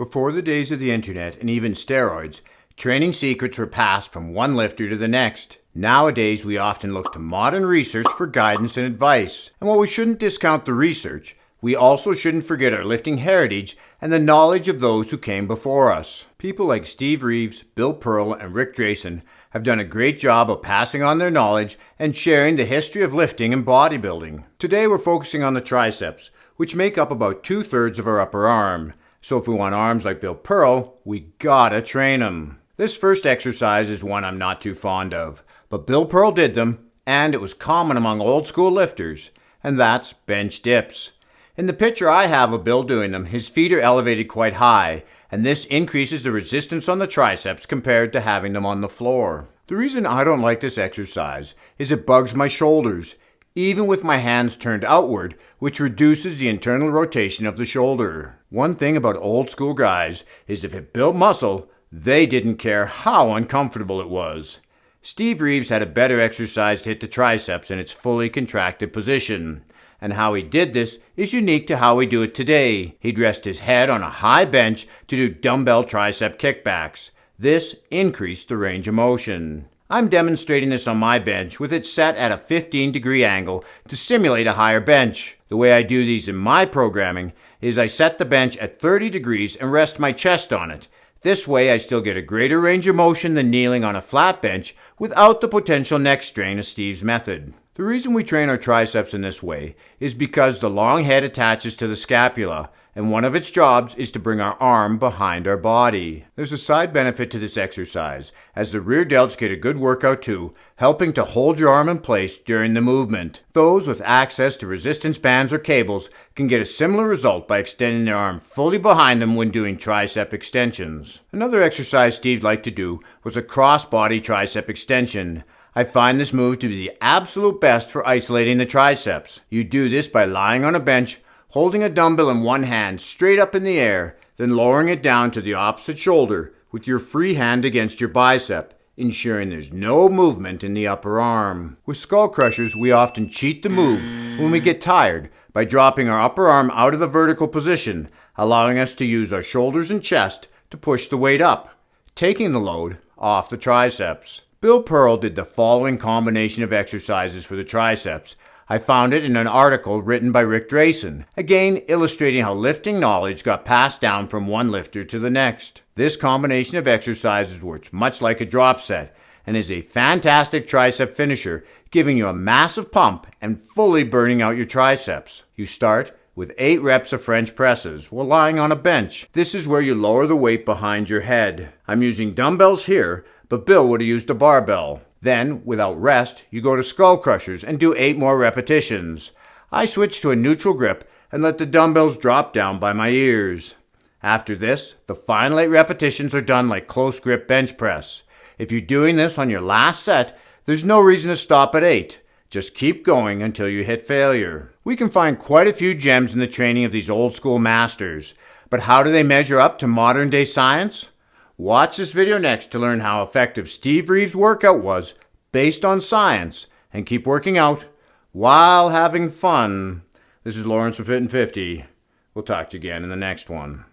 Before the days of the internet and even steroids, training secrets were passed from one lifter to the next. Nowadays, we often look to modern research for guidance and advice. And while we shouldn't discount the research, we also shouldn't forget our lifting heritage and the knowledge of those who came before us. People like Steve Reeves, Bill Pearl, and Rick Drayson have done a great job of passing on their knowledge and sharing the history of lifting and bodybuilding. Today, we're focusing on the triceps, which make up about 2/3 of our upper arm. So if we want arms like Bill Pearl, we gotta train them. This first exercise is one I'm not too fond of, but Bill Pearl did them, and it was common among old school lifters, and that's bench dips. In the picture I have of Bill doing them, his feet are elevated quite high, and this increases the resistance on the triceps compared to having them on the floor. The reason I don't like this exercise is it bugs my shoulders, even with my hands turned outward, which reduces the internal rotation of the shoulder. One thing about old school guys is if it built muscle, they didn't care how uncomfortable it was. Steve Reeves had a better exercise to hit the triceps in its fully contracted position, and how he did this is unique to how we do it today. He'd rest his head on a high bench to do dumbbell tricep kickbacks. This increased the range of motion. I'm demonstrating this on my bench with it set at a 15-degree angle to simulate a higher bench. The way I do these in my programming is I set the bench at 30 degrees and rest my chest on it. This way I still get a greater range of motion than kneeling on a flat bench without the potential neck strain of Steve's method. The reason we train our triceps in this way is because the long head attaches to the scapula, and one of its jobs is to bring our arm behind our body. There's a side benefit to this exercise, as the rear delts get a good workout too, helping to hold your arm in place during the movement. Those with access to resistance bands or cables can get a similar result by extending their arm fully behind them when doing tricep extensions. Another exercise Steve liked to do was a cross-body tricep extension. I find this move to be the absolute best for isolating the triceps. You do this by lying on a bench, holding a dumbbell in one hand straight up in the air, then lowering it down to the opposite shoulder with your free hand against your bicep, ensuring there's no movement in the upper arm. With skull crushers, we often cheat the move when we get tired by dropping our upper arm out of the vertical position, allowing us to use our shoulders and chest to push the weight up, taking the load off the triceps. Bill Pearl did the following combination of exercises for the triceps. I found it in an article written by Rick Drayson, again illustrating how lifting knowledge got passed down from one lifter to the next. This combination of exercises works much like a drop set and is a fantastic tricep finisher, giving you a massive pump and fully burning out your triceps. You start with 8 reps of French presses while lying on a bench. This is where you lower the weight behind your head. I'm using dumbbells here, but Bill would have used a barbell. Then, without rest, you go to skull crushers and do 8 more repetitions. I switch to a neutral grip and let the dumbbells drop down by my ears. After this, the final 8 repetitions are done like close grip bench press. If you're doing this on your last set, there's no reason to stop at 8. Just keep going until you hit failure. We can find quite a few gems in the training of these old school masters, but how do they measure up to modern day science? Watch this video next to learn how effective Steve Reeves' workout was based on science, and keep working out while having fun. This is Lawrence from Fit and 50. We'll talk to you again in the next one.